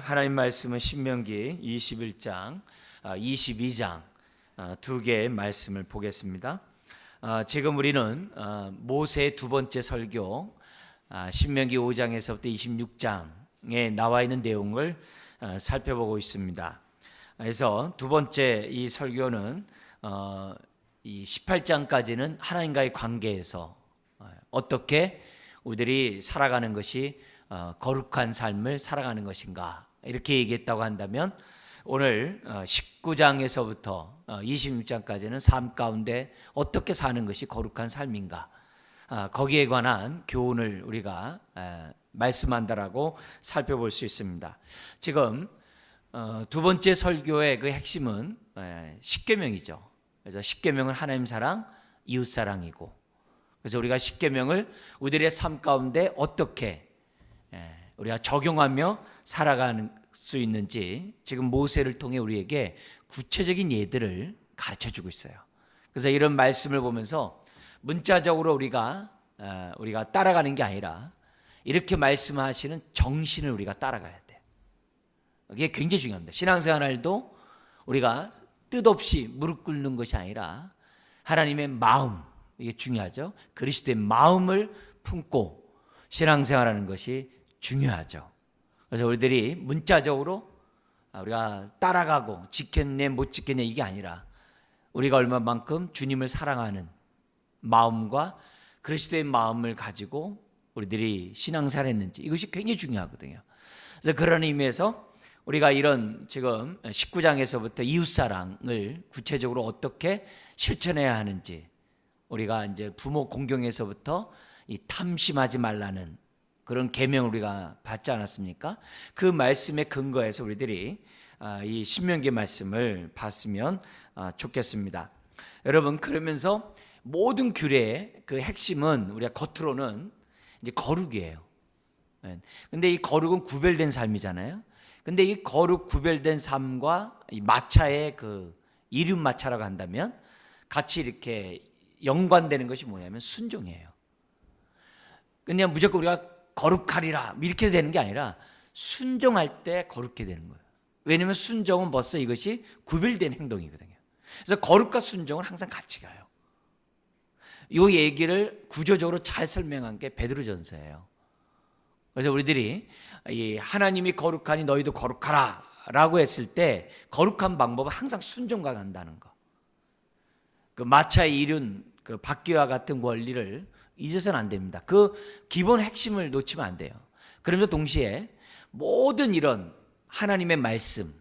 하나님 말씀은 신명기 21장, 22장 두 개의 말씀을 보겠습니다. 지금 우리는 모세의 두 번째 설교 신명기 5장에서부터 26장에 나와 있는 내용을 살펴보고 있습니다. 그래서 두 번째 이 설교는 이 18장까지는 하나님과의 관계에서 어떻게 우리들이 살아가는 것이 거룩한 삶을 살아가는 것인가 이렇게 얘기했다고 한다면, 오늘 19장에서부터 26장까지는 삶 가운데 어떻게 사는 것이 거룩한 삶인가, 거기에 관한 교훈을 우리가 말씀한다라고 살펴볼 수 있습니다. 지금 두 번째 설교의 그 핵심은 십계명이죠. 그래서 십계명은 하나님 사랑, 이웃 사랑이고, 그래서 우리가 십계명을 우리들의 삶 가운데 어떻게 우리가 적용하며 살아가는 수 있는지 지금 모세를 통해 우리에게 구체적인 예들을 가르쳐주고 있어요. 그래서 이런 말씀을 보면서 문자적으로 우리가 따라가는 게 아니라 이렇게 말씀하시는 정신을 우리가 따라가야 돼. 이게 굉장히 중요합니다. 신앙생활도 우리가 뜻없이 무릎 꿇는 것이 아니라 하나님의 마음, 이게 중요하죠. 그리스도의 마음을 품고 신앙생활하는 것이 중요하죠. 그래서 우리들이 문자적으로 우리가 따라가고 지켰네 못 지켰네 이게 아니라 우리가 얼마만큼 주님을 사랑하는 마음과 그리스도의 마음을 가지고 우리들이 신앙생활을 했는지, 이것이 굉장히 중요하거든요. 그래서 그런 의미에서 우리가 이런 지금 19장에서부터 이웃사랑을 구체적으로 어떻게 실천해야 하는지, 우리가 이제 부모 공경에서부터 이 탐심하지 말라는 그런 계명을 우리가 받지 않았습니까? 그 말씀에 근거해서 우리들이 이 신명기 말씀을 봤으면 좋겠습니다. 여러분, 그러면서 모든 규례의 그 핵심은 우리가 겉으로는 이제 거룩이에요. 근데 이 거룩은 구별된 삶이잖아요. 근데 이 거룩 구별된 삶과 이 마차의 그 이륜 마차라고 한다면 같이 이렇게 연관되는 것이 뭐냐면 순종이에요. 그냥 무조건 우리가 거룩하리라 이렇게 되는 게 아니라 순종할 때 거룩해 되는 거예요. 왜냐하면 순종은 벌써 이것이 구별된 행동이거든요. 그래서 거룩과 순종은 항상 같이 가요. 이 얘기를 구조적으로 잘 설명한 게 베드로전서예요. 그래서 우리들이 이 하나님이 거룩하니 너희도 거룩하라 라고 했을 때 거룩한 방법은 항상 순종과 간다는 거. 그 마차의 이륜, 그 바퀴와 같은 원리를 잊어서는 안 됩니다. 그 기본 핵심을 놓치면 안 돼요. 그러면서 동시에 모든 이런 하나님의 말씀,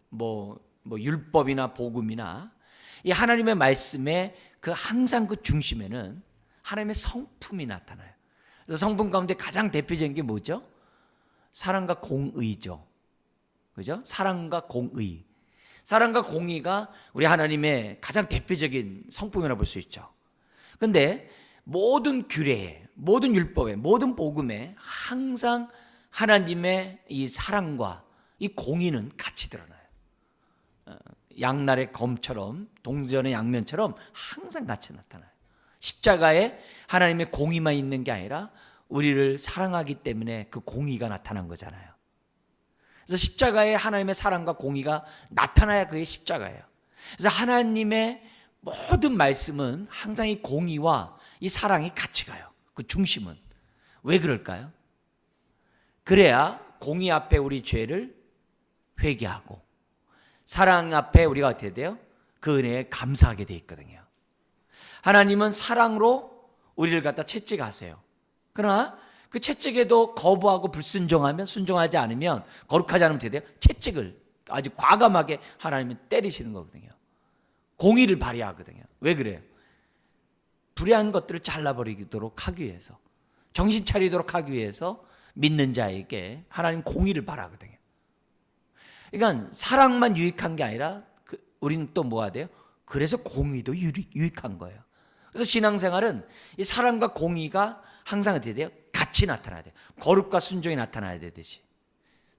뭐 율법이나 복음이나 이 하나님의 말씀의 그 항상 그 중심에는 하나님의 성품이 나타나요. 그래서 성품 가운데 가장 대표적인 게 뭐죠? 사랑과 공의죠. 그죠? 사랑과 공의. 사랑과 공의가 우리 하나님의 가장 대표적인 성품이라고 볼 수 있죠. 근데 모든 규례에, 모든 율법에, 모든 복음에 항상 하나님의 이 사랑과 이 공의는 같이 드러나요. 양날의 검처럼, 동전의 양면처럼 항상 같이 나타나요. 십자가에 하나님의 공의만 있는 게 아니라 우리를 사랑하기 때문에 그 공의가 나타난 거잖아요. 그래서 십자가에 하나님의 사랑과 공의가 나타나야 그게 십자가예요. 그래서 하나님의 모든 말씀은 항상 이 공의와 이 사랑이 같이 가요. 그 중심은. 왜 그럴까요? 그래야 공의 앞에 우리 죄를 회개하고 사랑 앞에 우리가 어떻게 돼요? 그 은혜에 감사하게 돼 있거든요. 하나님은 사랑으로 우리를 갖다 채찍하세요. 그러나 그 채찍에도 거부하고 불순종하면, 순종하지 않으면, 거룩하지 않으면 어떻게 돼요? 채찍을 아주 과감하게 하나님은 때리시는 거거든요. 공의를 발휘하거든요. 왜 그래요? 불의한 것들을 잘라버리도록 하기 위해서, 정신 차리도록 하기 위해서 믿는 자에게 하나님 공의를 바라거든요. 그러니까 사랑만 유익한 게 아니라 우리는 또 뭐가 돼요? 그래서 공의도 유익한 거예요. 그래서 신앙생활은 이 사랑과 공의가 항상 어떻게 돼요? 같이 나타나야 돼요. 거룩과 순종이 나타나야 되듯이.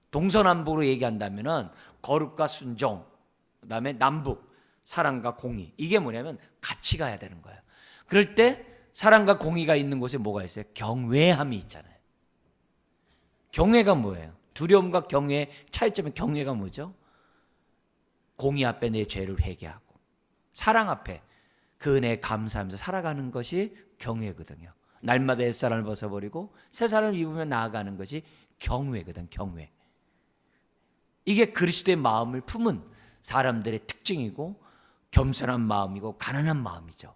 동서남북으로 얘기한다면은 거룩과 순종, 그다음에 남북, 사랑과 공의, 이게 뭐냐면 같이 가야 되는 거예요. 그럴 때 사랑과 공의가 있는 곳에 뭐가 있어요? 경외함이 있잖아요. 경외가 뭐예요? 두려움과 경외의 차이점은 경외가 뭐죠? 공의 앞에 내 죄를 회개하고 사랑 앞에 그 은혜에 감사하면서 살아가는 것이 경외거든요. 날마다 옛사람을 벗어버리고 새 사람을 입으며 나아가는 것이 경외거든. 경외. 이게 그리스도의 마음을 품은 사람들의 특징이고 겸손한 마음이고 가난한 마음이죠.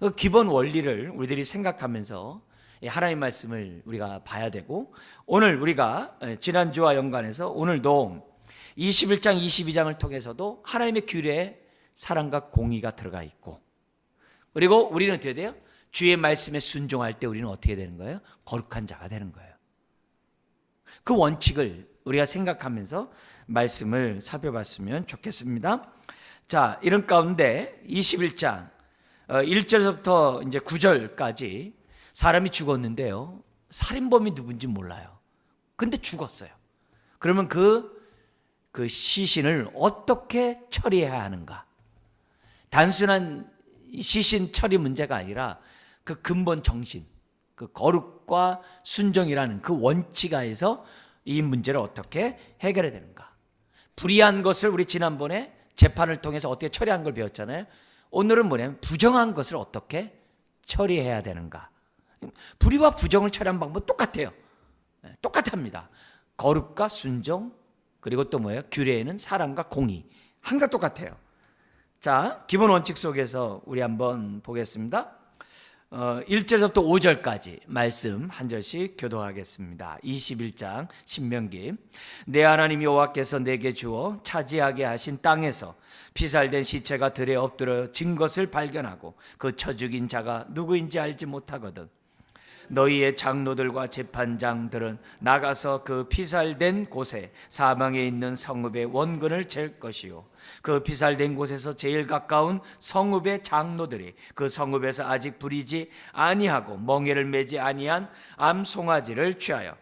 그 기본 원리를 우리들이 생각하면서 하나님의 말씀을 우리가 봐야 되고, 오늘 우리가 지난주와 연관해서 오늘도 21장 22장을 통해서도 하나님의 규례에 사랑과 공의가 들어가 있고, 그리고 우리는 어떻게 돼요? 주의 말씀에 순종할 때 우리는 어떻게 되는 거예요? 거룩한 자가 되는 거예요. 그 원칙을 우리가 생각하면서 말씀을 살펴봤으면 좋겠습니다. 자, 이런 가운데 21장 1절부터 이제 9절까지 사람이 죽었는데요, 살인범이 누군지 몰라요. 근데 죽었어요. 그러면 그 시신을 어떻게 처리해야 하는가? 단순한 시신 처리 문제가 아니라 그 근본 정신, 그 거룩과 순종이라는 그 원칙하에서 이 문제를 어떻게 해결해야 되는가? 불의한 것을 우리 지난번에 재판을 통해서 어떻게 처리한 걸 배웠잖아요. 오늘은 뭐냐면 부정한 것을 어떻게 처리해야 되는가? 불의와 부정을 처리하는 방법은 똑같아요. 똑같합니다. 거룩과 순종, 그리고 또 뭐예요? 규례에는 사랑과 공의. 항상 똑같아요. 자, 기본 원칙 속에서 우리 한번 보겠습니다. 1절부터 5절까지 말씀 한 절씩 교도하겠습니다. 21장 신명기. 내 하나님 여호와께서 내게 주어 차지하게 하신 땅에서 피살된 시체가 들에 엎드러진 것을 발견하고 그 쳐 죽인 자가 누구인지 알지 못하거든. 너희의 장로들과 재판장들은 나가서 그 피살된 곳에 사방에 있는 성읍의 원근을 잴 것이요, 그 피살된 곳에서 제일 가까운 성읍의 장로들이 그 성읍에서 아직 부리지 아니하고 멍에를 매지 아니한 암송아지를 취하여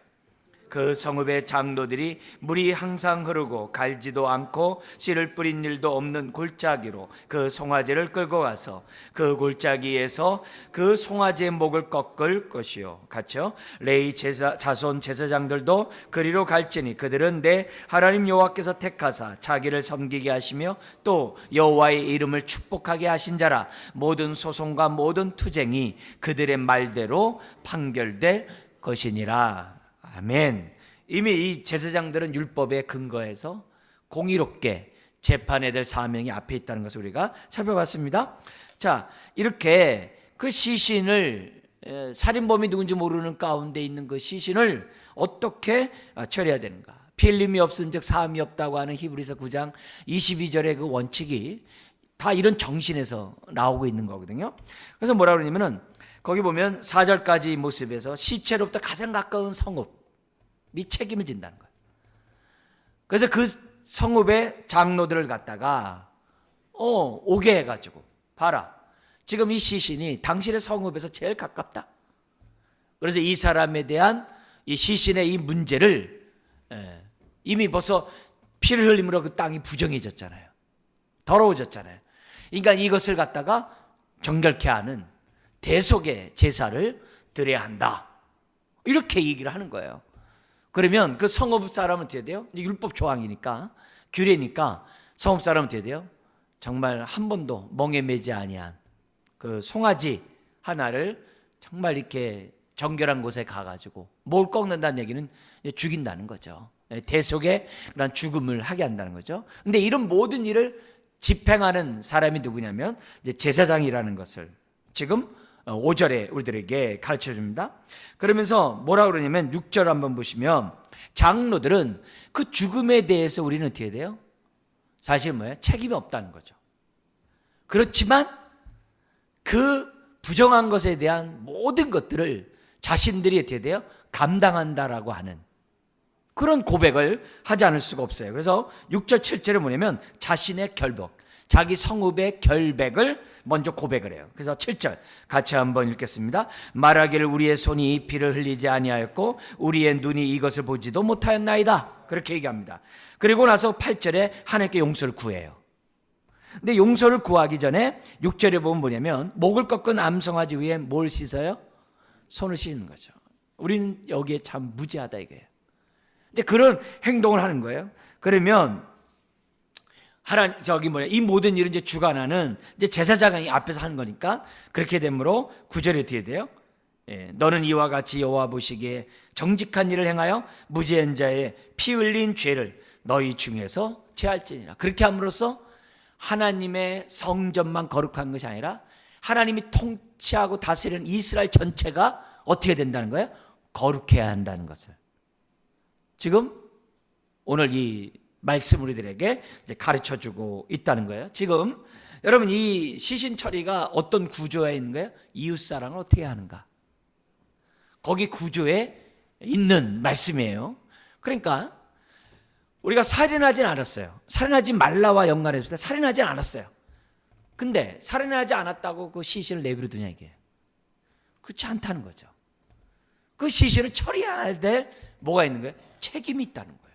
그 성읍의 장로들이 물이 항상 흐르고 갈지도 않고 씨를 뿌린 일도 없는 골짜기로 그 송아지를 끌고 가서 그 골짜기에서 그 송아지의 목을 꺾을 것이요, 같이요. 레위 자손 제사장들도 그리로 갈지니 그들은 내 하나님 여호와께서 택하사 자기를 섬기게 하시며 또 여호와의 이름을 축복하게 하신 자라. 모든 소송과 모든 투쟁이 그들의 말대로 판결될 것이니라. 아멘. 이미 이 제사장들은 율법에 근거해서 공의롭게 재판해야 될 사명이 앞에 있다는 것을 우리가 살펴봤습니다. 자, 이렇게 그 시신을, 살인범이 누군지 모르는 가운데 있는 그 시신을 어떻게 처리해야 되는가? 필름이 없은 즉 사함이 없다고 하는 히브리서 9장 22절의 그 원칙이 다 이런 정신에서 나오고 있는 거거든요. 그래서 뭐라 그러냐면은 거기 보면 4절까지 모습에서 시체로부터 가장 가까운 성읍 이 책임을 진다는 거예요. 그래서 그 성읍의 장로들을 갖다가 오게 해가지고, 봐라, 지금 이 시신이 당신의 성읍에서 제일 가깝다. 그래서 이 사람에 대한 이 시신의 이 문제를 이미 벌써 피를 흘림으로 그 땅이 부정해졌잖아요. 더러워졌잖아요. 그러니까 이것을 갖다가 정결케 하는 대속의 제사를 드려야 한다. 이렇게 얘기를 하는 거예요. 그러면 그 성읍 사람은 어떻게 돼요? 율법 조항이니까, 규례니까 성읍 사람은 어떻게 돼요? 정말 한 번도 멍에 매지 아니한 그 송아지 하나를 정말 이렇게 정결한 곳에 가가지고 뭘 꺾는다는 얘기는 죽인다는 거죠. 대속의 그런 죽음을 하게 한다는 거죠. 근데 이런 모든 일을 집행하는 사람이 누구냐면 이제 제사장이라는 것을 지금 5절에 우리들에게 가르쳐 줍니다. 그러면서 뭐라 그러냐면 6절 한번 보시면 장로들은 그 죽음에 대해서 우리는 어떻게 돼요? 사실 뭐예요? 책임이 없다는 거죠. 그렇지만 그 부정한 것에 대한 모든 것들을 자신들이 어떻게 돼요? 감당한다라고 하는 그런 고백을 하지 않을 수가 없어요. 그래서 6절 7절에 뭐냐면 자신의 결벽, 자기 성읍의 결백을 먼저 고백을 해요. 그래서 7절 같이 한번 읽겠습니다. 말하기를 우리의 손이 피를 흘리지 아니하였고 우리의 눈이 이것을 보지도 못하였나이다. 그렇게 얘기합니다. 그리고 나서 8절에 하나님께 용서를 구해요. 근데 용서를 구하기 전에 6절에 보면 뭐냐면 목을 꺾은 암송아지 위에 뭘 씻어요? 손을 씻는 거죠. 우리는 여기에 참 무지하다 이거예요. 이제 그런 행동을 하는 거예요. 그러면 이 모든 일은 이제 주관하는 이제 제사장이 앞에서 하는 거니까 그렇게 되므로 9절에 어떻게 돼요? 너는 이와 같이 여호와 보시기에 정직한 일을 행하여 무죄한 자의 피 흘린 죄를 너희 중에서 제할지니라. 그렇게 함으로써 하나님의 성전만 거룩한 것이 아니라 하나님이 통치하고 다스리는 이스라엘 전체가 어떻게 된다는 거예요? 거룩해야 한다는 것을 지금 오늘 이 말씀 우리들에게 이제 가르쳐주고 있다는 거예요. 지금 여러분 이 시신 처리가 어떤 구조에 있는 거예요? 이웃사랑을 어떻게 하는가? 거기 구조에 있는 말씀이에요. 그러니까 우리가 살인하진 않았어요. 살인하지 말라와 연관했을 때 살인하진 않았어요. 근데 살인하지 않았다고 그 시신을 내버려두냐 이게. 그렇지 않다는 거죠. 그 시신을 처리해야 될 뭐가 있는 거예요? 책임이 있다는 거예요.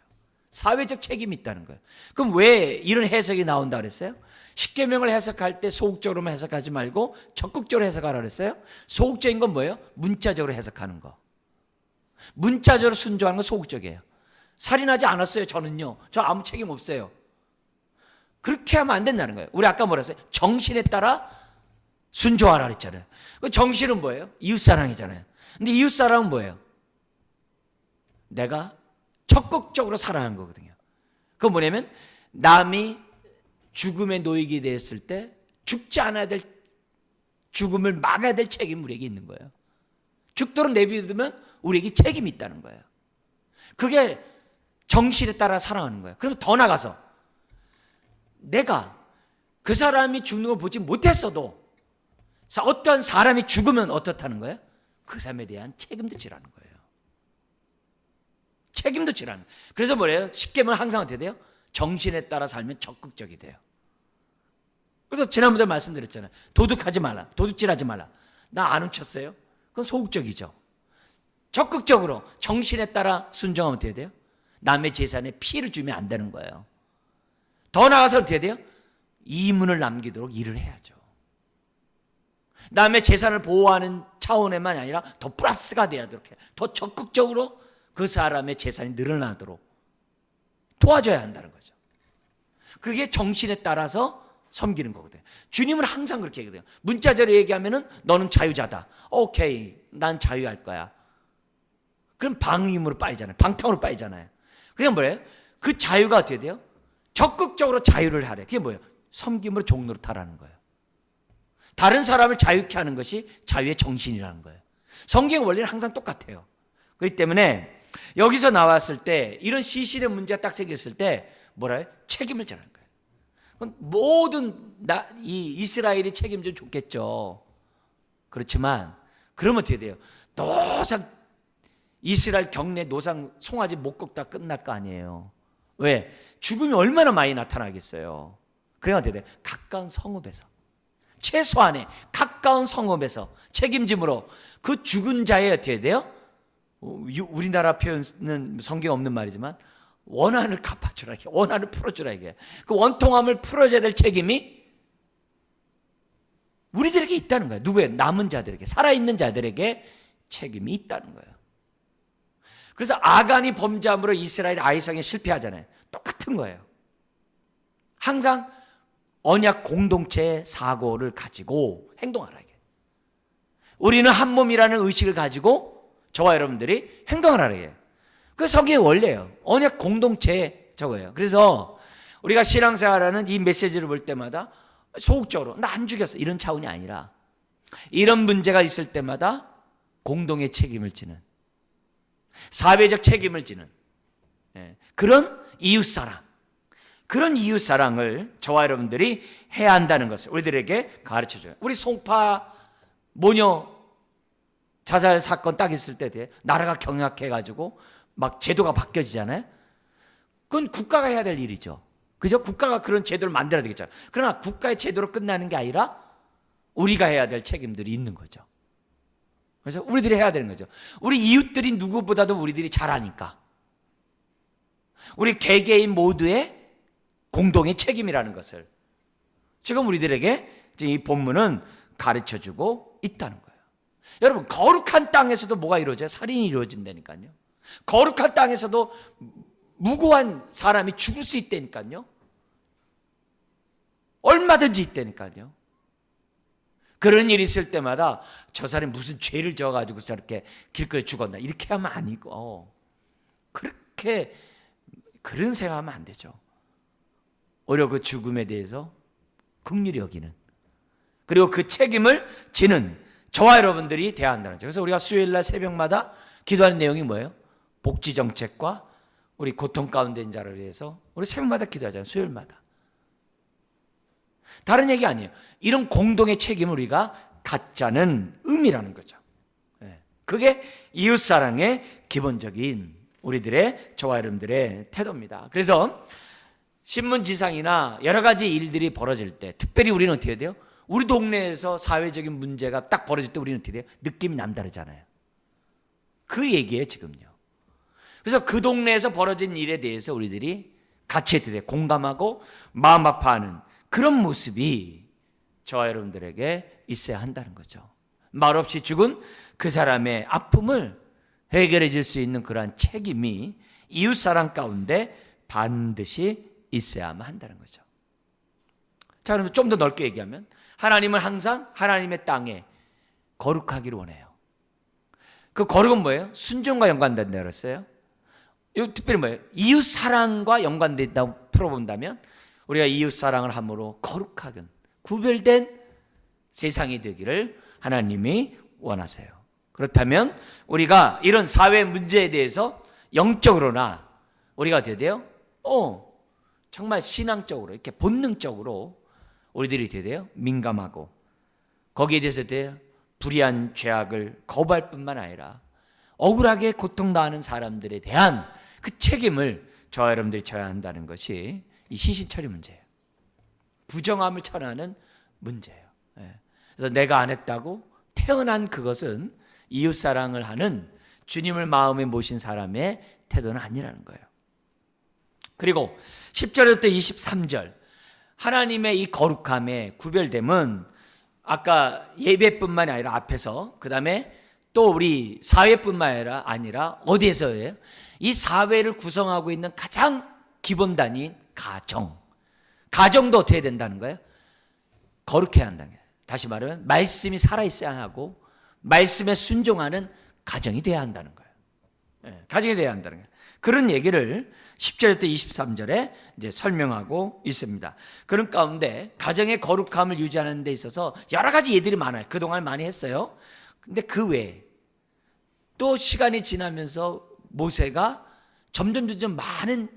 사회적 책임이 있다는 거예요. 그럼 왜 이런 해석이 나온다 그랬어요? 십계명을 해석할 때 소극적으로만 해석하지 말고 적극적으로 해석하라 그랬어요. 소극적인 건 뭐예요? 문자적으로 해석하는 거. 문자적으로 순종하는 건 소극적이에요. 살인하지 않았어요 저는요. 저 아무 책임 없어요. 그렇게 하면 안 된다는 거예요. 우리 아까 뭐라 했어요? 정신에 따라 순종하라 그랬잖아요. 그 정신은 뭐예요? 이웃사랑이잖아요. 근데 이웃사랑은 뭐예요? 내가 적극적으로 사랑하는 거거든요. 그건 뭐냐면 남이 죽음에 놓이게 됐을 때 죽지 않아야 될 죽음을 막아야 될 책임이 우리에게 있는 거예요. 죽도록 내비두면 우리에게 책임이 있다는 거예요. 그게 정신에 따라 사랑하는 거예요. 그럼 더 나가서 내가 그 사람이 죽는 걸 보지 못했어도 어떤 사람이 죽으면 어떻다는 거예요? 그 사람에 대한 책임도 지라는 거예요. 책임도 지라는 거예요. 그래서 뭐래요? 십계명은 항상 어떻게 돼요? 정신에 따라 살면 적극적이 돼요. 그래서 지난번에 말씀드렸잖아요. 도둑하지 말라. 도둑질하지 말라. 나 안 훔쳤어요. 그건 소극적이죠. 적극적으로 정신에 따라 순종하면 어떻게 돼요? 남의 재산에 피해를 주면 안 되는 거예요. 더 나아가서 어떻게 돼요? 이문을 남기도록 일을 해야죠. 남의 재산을 보호하는 차원에만 아니라 더 플러스가 돼야 돼요. 더 적극적으로 그 사람의 재산이 늘어나도록 도와줘야 한다는 거죠. 그게 정신에 따라서 섬기는 거거든요. 주님은 항상 그렇게 얘기해요. 문자적으로 얘기하면은 너는 자유자다. 오케이, 난 자유할 거야. 그럼 방임으로 빠지잖아요. 방탕으로 빠지잖아요. 그게 뭐예요? 그 자유가 어떻게 돼요? 적극적으로 자유를 하래. 그게 뭐예요? 섬김으로 종로로 타라는 거예요. 다른 사람을 자유케 하는 것이 자유의 정신이라는 거예요. 성경 원리는 항상 똑같아요. 그렇기 때문에 여기서 나왔을 때 이런 시신의 문제가 딱 생겼을 때 뭐라 해요? 책임을 지라는 거예요. 그럼 모든 이 이스라엘이 책임지면 좋겠죠. 그렇지만 그러면 어떻게 돼요? 노상 이스라엘 경내 노상 송아지 못 꺾다 끝날 거 아니에요. 왜? 죽음이 얼마나 많이 나타나겠어요. 그래야 어떻게 돼요? 가까운 성읍에서 최소한의 가까운 성읍에서 책임짐으로 그 죽은 자의 어떻게 돼요? 우리나라 표현은 성경에 없는 말이지만 원한을 갚아주라, 원한을 풀어주라 이게. 그 원통함을 풀어줘야 될 책임이 우리들에게 있다는 거예요. 누구예요? 남은 자들에게, 살아있는 자들에게 책임이 있다는 거예요. 그래서 아간이 범죄함으로 이스라엘 아이성에 실패하잖아요. 똑같은 거예요. 항상 언약 공동체의 사고를 가지고 행동하라 이게. 우리는 한 몸이라는 의식을 가지고 저와 여러분들이 행동하라 이게. 그 성경의 원리예요. 언약 공동체 저거예요. 그래서 우리가 신앙생활하는 이 메시지를 볼 때마다 소극적으로 나 안 죽였어 이런 차원이 아니라 이런 문제가 있을 때마다 공동의 책임을 지는 사회적 책임을 지는 그런 이웃사랑, 그런 이웃사랑을 저와 여러분들이 해야 한다는 것을 우리들에게 가르쳐줘요. 우리 송파 모녀 자살 사건 딱 있을 때 나라가 경악해가지고 막 제도가 바뀌어지잖아요. 그건 국가가 해야 될 일이죠. 그죠? 국가가 그런 제도를 만들어야 되겠죠. 그러나 국가의 제도로 끝나는 게 아니라 우리가 해야 될 책임들이 있는 거죠. 그래서 우리들이 해야 되는 거죠. 우리 이웃들이 누구보다도 우리들이 잘 아니까. 우리 개개인 모두의 공동의 책임이라는 것을 지금 우리들에게 이 본문은 가르쳐주고 있다는 거예요. 여러분 거룩한 땅에서도 뭐가 이루어져요? 살인이 이루어진다니까요. 거룩한 땅에서도 무고한 사람이 죽을 수 있다니까요. 얼마든지 있다니까요. 그런 일이 있을 때마다 저 사람이 무슨 죄를 져가지고 저렇게 길거리에 죽었나 이렇게 하면 아니고, 그렇게 그런 생각하면 안 되죠. 오히려 그 죽음에 대해서 긍휼히 여기는, 그리고 그 책임을 지는 저와 여러분들이 돼야 한다는 거죠. 그래서 우리가 수요일날 새벽마다 기도하는 내용이 뭐예요? 복지 정책과 우리 고통 가운데 있는 자를 위해서 우리 새벽마다 기도하잖아요. 수요일마다. 다른 얘기 아니에요. 이런 공동의 책임을 우리가 갖자는 의미라는 거죠. 그게 이웃사랑의 기본적인 우리들의, 저와 여러분들의 태도입니다. 그래서 신문지상이나 여러 가지 일들이 벌어질 때, 특별히 우리는 어떻게 해야 돼요? 우리 동네에서 사회적인 문제가 딱 벌어질 때 우리는 어떻게 돼요? 느낌이 남다르잖아요. 그 얘기예요 지금요. 그래서 그 동네에서 벌어진 일에 대해서 우리들이 같이 어떻게 돼요? 공감하고 마음 아파하는 그런 모습이 저와 여러분들에게 있어야 한다는 거죠. 말없이 죽은 그 사람의 아픔을 해결해 줄 수 있는 그러한 책임이 이웃사랑 가운데 반드시 있어야만 한다는 거죠. 자, 그러면 좀 더 넓게 얘기하면 하나님은 항상 하나님의 땅에 거룩하기를 원해요. 그 거룩은 뭐예요? 순종과 연관된다고 그랬어요. 이거 특별히 뭐예요? 이웃사랑과 연관된다고 풀어본다면 우리가 이웃사랑을 함으로 거룩하건 구별된 세상이 되기를 하나님이 원하세요. 그렇다면 우리가 이런 사회 문제에 대해서 영적으로나 우리가 어떻게 돼요? 정말 신앙적으로 이렇게 본능적으로 우리들이 어떻게 돼요? 민감하고 거기에 대해서 어때요? 불의한 죄악을 거부할 뿐만 아니라 억울하게 고통당하는 사람들에 대한 그 책임을 저와 여러분들이 져야 한다는 것이 이 시신처리 문제예요. 부정함을 철회하는 문제예요. 그래서 내가 안 했다고 태어난 그것은 이웃사랑을 하는 주님을 마음에 모신 사람의 태도는 아니라는 거예요. 그리고 10절부터 23절 하나님의 이 거룩함의 구별됨은 아까 예배뿐만이 아니라 앞에서 그 다음에 또 우리 사회뿐만 아니라 어디에서예요? 이 사회를 구성하고 있는 가장 기본단위인 가정도 어떻게 된다는 거예요? 거룩해야 한다는 거예요. 다시 말하면 말씀이 살아있어야 하고 말씀에 순종하는 가정이 돼야 한다는 거예요. 가정이 돼야 한다는 거예요. 그런 얘기를 10절부터 23절에 이제 설명하고 있습니다. 그런 가운데 가정의 거룩함을 유지하는 데 있어서 여러 가지 예들이 많아요. 그동안 많이 했어요. 근데 그 외에 또 시간이 지나면서 모세가 점점 많은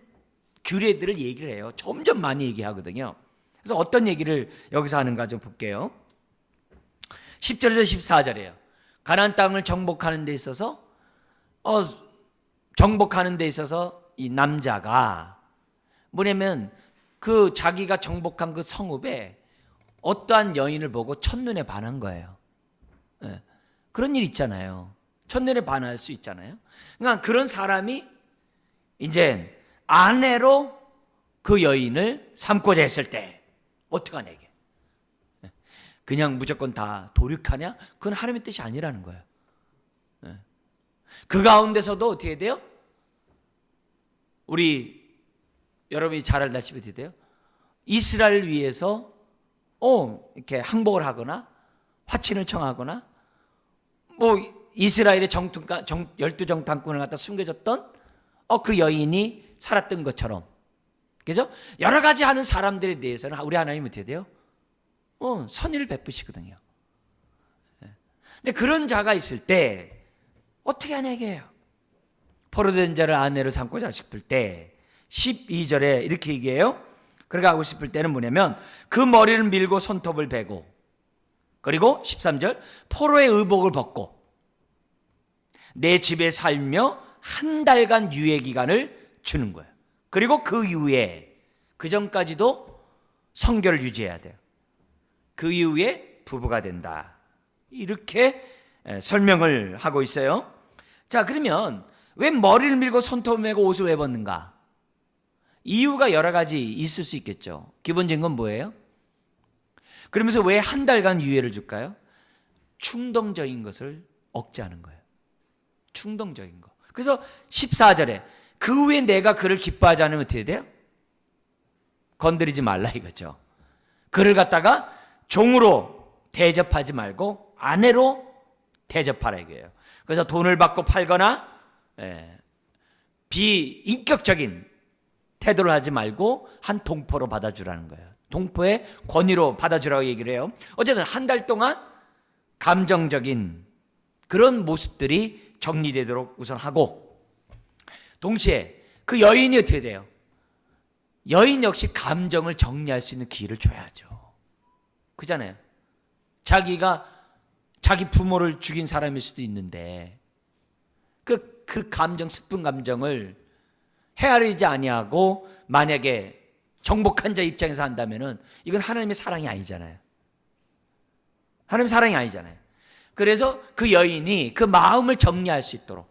규례들을 얘기를 해요. 점점 많이 얘기하거든요. 그래서 어떤 얘기를 여기서 하는가 좀 볼게요. 10절에서 14절이에요. 가나안 땅을 정복하는 데 있어서 이 남자가 뭐냐면 그 자기가 정복한 그 성읍에 어떠한 여인을 보고 첫눈에 반한 거예요. 그런 일 있잖아요. 첫눈에 반할 수 있잖아요. 그러니까 그런 사람이 이제 아내로 그 여인을 삼고자 했을 때 어떡하냐 이게. 그냥 무조건 다 도륙하냐? 그건 하나님의 뜻이 아니라는 거예요. 그 가운데서도 어떻게 돼요? 우리 여러분이 잘 알다시피 어떻게 돼요? 이스라엘 위해서 이렇게 항복을 하거나 화친을 청하거나 이스라엘의 12정탐꾼을 갖다 숨겨줬던 그 여인이 살았던 것처럼, 그죠? 여러 가지 하는 사람들에 대해서는 우리 하나님은 어떻게 돼요? 선의를 베푸시거든요. 근데 그런 자가 있을 때 어떻게 하냐 이게요. 포로된 자를 아내로 삼고자 싶을 때 12절에 이렇게 얘기해요. 그렇게 하고 싶을 때는 뭐냐면 그 머리를 밀고 손톱을 베고, 그리고 13절 포로의 의복을 벗고 내 집에 살며 한 달간 유예 기간을 주는 거예요. 그리고 그 이후에 그 전까지도 성결을 유지해야 돼요. 그 이후에 부부가 된다. 이렇게 설명을 하고 있어요. 자, 그러면 왜 머리를 밀고 손톱을 메고 옷을 왜 벗는가? 이유가 여러 가지 있을 수 있겠죠. 기본적인 건 뭐예요? 그러면서 왜 한 달간 유예를 줄까요? 충동적인 것을 억제하는 거예요. 충동적인 거. 그래서 14절에 그 후에 내가 그를 기뻐하지 않으면 어떻게 돼요? 건드리지 말라 이거죠. 그를 갖다가 종으로 대접하지 말고 아내로 대접하라 이거예요. 그래서 돈을 받고 팔거나 비인격적인 태도를 하지 말고 한 동포로 받아주라는 거예요. 동포의 권위로 받아주라고 얘기를 해요. 어쨌든 한 달 동안 감정적인 그런 모습들이 정리되도록 우선 하고, 동시에 그 여인이 어떻게 돼요? 여인 역시 감정을 정리할 수 있는 기회를 줘야죠. 그잖아요. 자기가 자기 부모를 죽인 사람일 수도 있는데 그 감정, 슬픈 감정을 헤아리지 아니하고 만약에 정복한 자 입장에서 한다면은 이건 하나님의 사랑이 아니잖아요. 하나님의 사랑이 아니잖아요. 그래서 그 여인이 그 마음을 정리할 수 있도록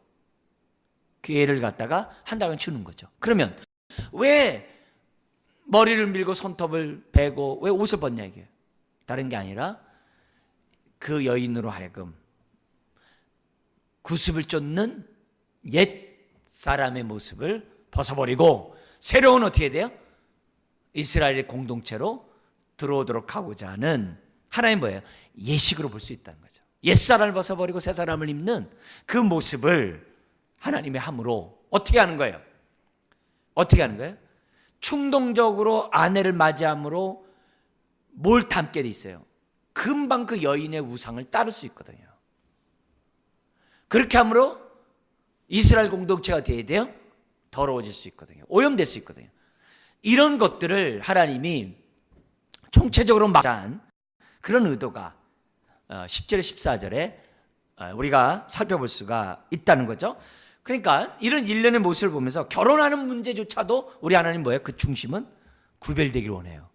기회를 갖다가 한 달간 주는 거죠. 그러면 왜 머리를 밀고 손톱을 베고 왜 옷을 벗냐 이게 다른 게 아니라 그 여인으로 하여금 구습을 쫓는 옛 사람의 모습을 벗어버리고 새로운 어떻게 돼요? 이스라엘의 공동체로 들어오도록 하고자 하는 하나님 뭐예요? 예식으로 볼 수 있다는 거죠. 옛 사람을 벗어버리고 새 사람을 입는 그 모습을 하나님의 함으로 어떻게 하는 거예요? 어떻게 하는 거예요? 충동적으로 아내를 맞이함으로 뭘 담게 돼 있어요? 금방 그 여인의 우상을 따를 수 있거든요. 그렇게 함으로 이스라엘 공동체가 돼야 돼요? 더러워질 수 있거든요. 오염될 수 있거든요. 이런 것들을 하나님이 총체적으로 막한 그런 의도가 10절 14절에 우리가 살펴볼 수가 있다는 거죠. 그러니까 이런 일련의 모습을 보면서 결혼하는 문제조차도 우리 하나님 뭐예요? 그 중심은 구별되기를 원해요.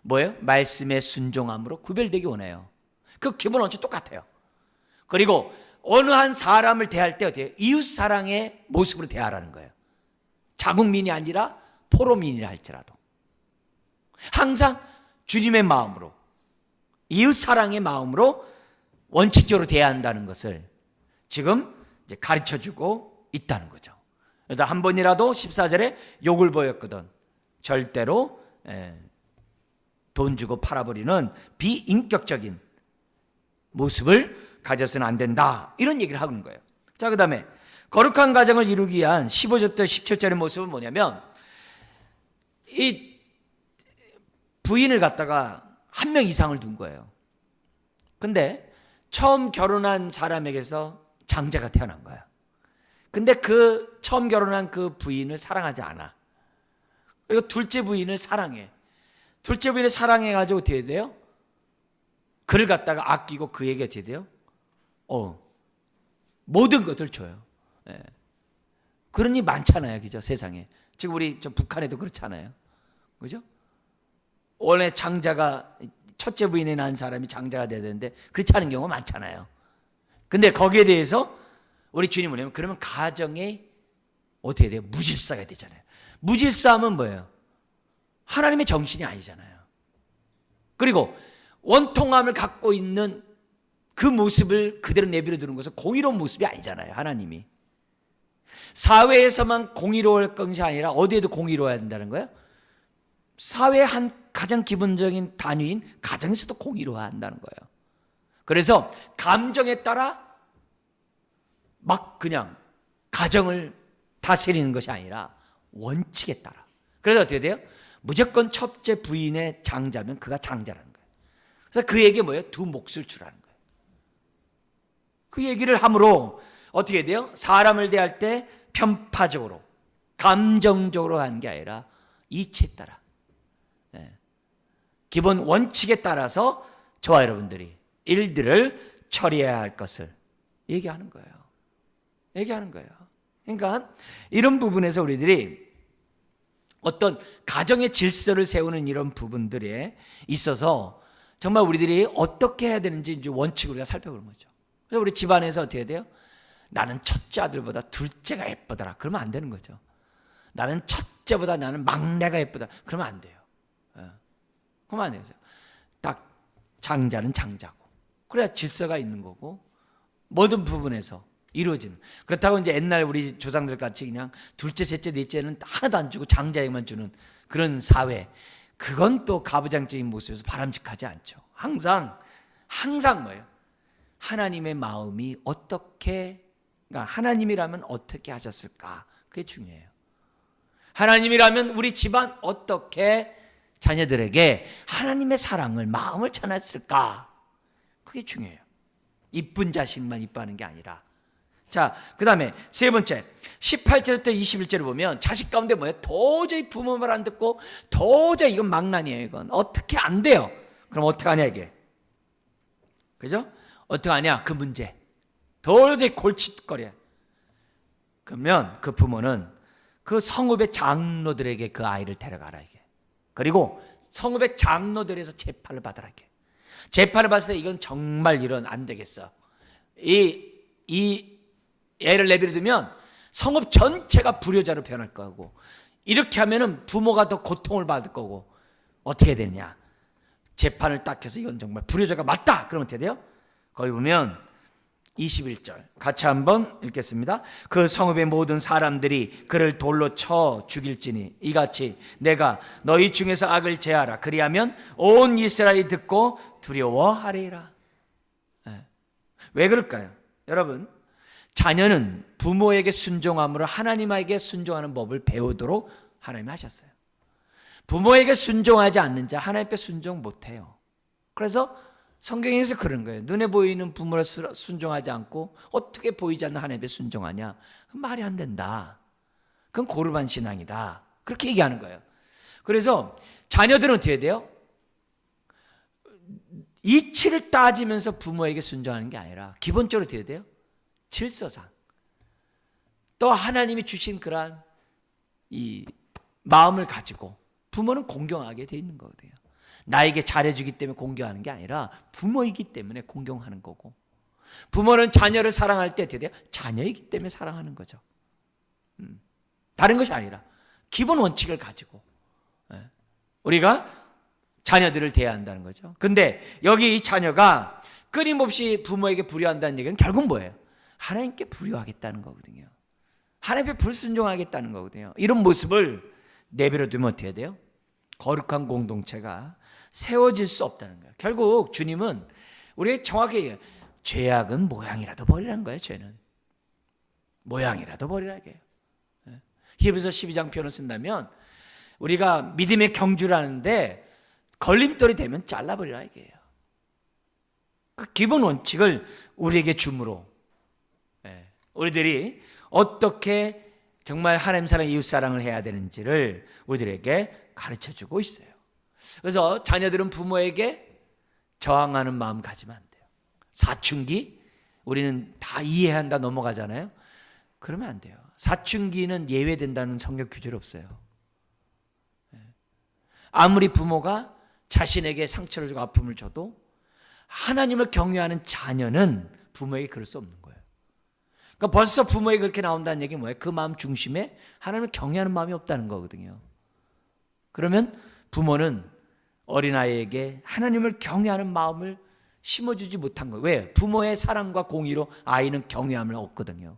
뭐예요? 말씀의 순종함으로 구별되기 원해요. 그 기본 원칙 똑같아요. 그리고 어느 한 사람을 대할 때 어때요? 이웃 사랑의 모습으로 대하라는 거예요. 자국민이 아니라 포로민이라 할지라도 항상 주님의 마음으로 이웃 사랑의 마음으로 원칙적으로 대해야 한다는 것을 지금 이제 가르쳐주고 있다는 거죠. 그러다 한 번이라도 14절에 욕을 보였거든 절대로 돈 주고 팔아버리는 비인격적인 모습을 가져서는 안 된다, 이런 얘기를 하고 있는 거예요. 자, 그 다음에 거룩한 가정을 이루기 위한 15절부터 17절의 모습은 뭐냐면 이 부인을 갖다가 한 명 이상을 둔 거예요. 근데 처음 결혼한 사람에게서 장자가 태어난 거예요. 근데 그 처음 결혼한 그 부인을 사랑하지 않아. 그리고 둘째 부인을 사랑해. 둘째 부인을 사랑해가지고 어떻게 돼요? 그를 갖다가 아끼고 그에게 어떻게 돼요? 모든 것을 줘요. 그런 일 많잖아요. 그죠? 세상에. 지금 우리 저 북한에도 그렇잖아요. 그죠? 원래 장자가 첫째 부인에 낳은 사람이 장자가 돼야 되는데 그렇지 않은 경우가 많잖아요. 근데 거기에 대해서 우리 주님은 뭐냐면 그러면 가정에 어떻게 돼요? 무질서가 되잖아요. 무질서하면 뭐예요? 하나님의 정신이 아니잖아요. 그리고 원통함을 갖고 있는 그 모습을 그대로 내버려 두는 것은 공의로운 모습이 아니잖아요. 하나님이 사회에서만 공의로울 것이 아니라 어디에도 공의로워야 된다는 거예요. 사회의 한 가장 기본적인 단위인 가정에서도 공의로워야 한다는 거예요. 그래서 감정에 따라 막 그냥 가정을 다스리는 것이 아니라 원칙에 따라. 그래서 어떻게 돼요? 무조건 첫째 부인의 장자면 그가 장자라는 거예요. 그래서 그에게 뭐예요? 두 몫을 주라는 거예요. 그 얘기를 함으로 어떻게 돼요? 사람을 대할 때 편파적으로 감정적으로 하는 게 아니라 이치에 따라, 기본 원칙에 따라서 저와 여러분들이 일들을 처리해야 할 것을 얘기하는 거예요. 얘기하는 거예요. 그러니까 이런 부분에서 우리들이 어떤 가정의 질서를 세우는 이런 부분들에 있어서 정말 우리들이 어떻게 해야 되는지 이제 원칙을 우리가 살펴보는 거죠. 그래서 우리 집안에서 어떻게 해야 돼요? 나는 첫째 아들보다 둘째가 예쁘더라. 그러면 안 되는 거죠. 나는 첫째보다 나는 막내가 예쁘다. 그러면 안 돼요. 그러면 안 돼요. 딱 장자는 장자고. 그래야 질서가 있는 거고 모든 부분에서 이루어지는. 그렇다고 이제 옛날 우리 조상들 같이 그냥 둘째, 셋째, 넷째는 하나도 안 주고 장자에게만 주는 그런 사회, 그건 또 가부장적인 모습에서 바람직하지 않죠. 항상 뭐예요? 하나님의 마음이 어떻게, 그러니까 하나님이라면 어떻게 하셨을까? 그게 중요해요. 하나님이라면 우리 집안 어떻게 자녀들에게 하나님의 사랑을, 마음을 전했을까? 그게 중요해요. 이쁜 자식만 이뻐하는 게 아니라. 자, 그 다음에 세 번째 18절부터 21절을 보면 자식 가운데 뭐예요? 도저히 부모 말 안 듣고 도저히 이건 망난이에요. 이건 어떻게 안 돼요. 그럼 어떻게 하냐 이게, 그죠? 어떻게 하냐 그 문제 도저히 골칫거려. 그러면 그 부모는 그 성읍의 장로들에게 그 아이를 데려가라 이게. 그리고 성읍의 장로들에서 재판을 받으라 이게. 재판을 받을 때 이건 정말 이런 안 되겠어. 이 애를 내버려 두면 성읍 전체가 불효자로 변할 거고, 이렇게 하면은 부모가 더 고통을 받을 거고, 어떻게 되냐? 재판을 딱 해서 이건 정말 불효자가 맞다. 그러면 어떻게 돼요? 거기 보면 21절 같이 한번 읽겠습니다. 그 성읍의 모든 사람들이 그를 돌로 쳐 죽일지니 이같이 내가 너희 중에서 악을 제하라. 그리하면 온 이스라엘이 듣고 두려워하리라. 왜 그럴까요? 여러분, 자녀는 부모에게 순종함으로 하나님에게 순종하는 법을 배우도록 하나님이 하셨어요. 부모에게 순종하지 않는 자 하나님 앞에 순종 못해요. 그래서 성경에서 그런 거예요. 눈에 보이는 부모를 순종하지 않고 어떻게 보이지 않는 하나님께 순종하냐? 말이 안 된다. 그건 고르반 신앙이다. 그렇게 얘기하는 거예요. 그래서 자녀들은 어떻게 돼요? 이치를 따지면서 부모에게 순종하는 게 아니라 기본적으로 어떻게 돼요? 질서상 또 하나님이 주신 그러한 이 마음을 가지고 부모는 공경하게 돼 있는 거거든요. 나에게 잘해주기 때문에 공경하는 게 아니라 부모이기 때문에 공경하는 거고, 부모는 자녀를 사랑할 때 어떻게 돼요? 자녀이기 때문에 사랑하는 거죠. 다른 것이 아니라 기본 원칙을 가지고 우리가 자녀들을 대해야 한다는 거죠. 근데 여기 이 자녀가 끊임없이 부모에게 불효한다는 얘기는 결국 뭐예요? 하나님께 불효하겠다는 거거든요. 하나님께 불순종하겠다는 거거든요. 이런 모습을 내버려 두면 어떻게 돼요? 거룩한 공동체가 세워질 수 없다는 거예요. 결국 주님은 우리에게 정확히 얘기해요. 죄악은 모양이라도 버리라는 거예요. 죄는 모양이라도 버리라 이게요. 히브리서 12장 표현을 쓴다면 우리가 믿음의 경주를 하는데 걸림돌이 되면 잘라버리라 이게요. 그 기본 원칙을 우리에게 주므로 우리들이 어떻게 정말 하나님 사랑, 이웃 사랑을 해야 되는지를 우리들에게 가르쳐주고 있어요. 그래서 자녀들은 부모에게 저항하는 마음 가지면 안 돼요. 사춘기 우리는 다 이해한다 넘어가잖아요. 그러면 안 돼요. 사춘기는 예외된다는 성경 규제는 없어요. 아무리 부모가 자신에게 상처를 주고 아픔을 줘도 하나님을 경외하는 자녀는 부모에게 그럴 수 없는 거예요. 그러니까 벌써 부모에게 그렇게 나온다는 얘기는 뭐예요? 그 마음 중심에 하나님을 경외하는 마음이 없다는 거거든요. 그러면 부모는 어린아이에게 하나님을 경외하는 마음을 심어주지 못한 거예요. 왜? 부모의 사랑과 공의로 아이는 경외함을 얻거든요.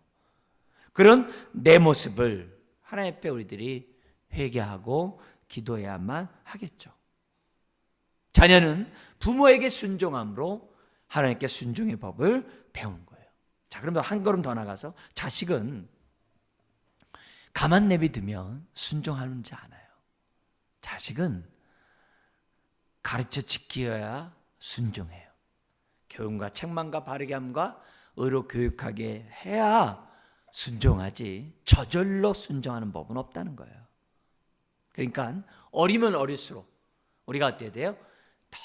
그런 내 모습을 하나님 앞에 우리들이 회개하고 기도해야만 하겠죠. 자녀는 부모에게 순종함으로 하나님께 순종의 법을 배우는 거예요. 자, 그럼 한 걸음 더 나가서 자식은 가만 내비두면 순종하는지 않아요. 자식은 가르쳐 지켜야 순종해요. 교훈과 책망과 바르게 함과 의로 교육하게 해야 순종하지 저절로 순종하는 법은 없다는 거예요. 그러니까 어리면 어릴수록 우리가 어때야 돼요? 더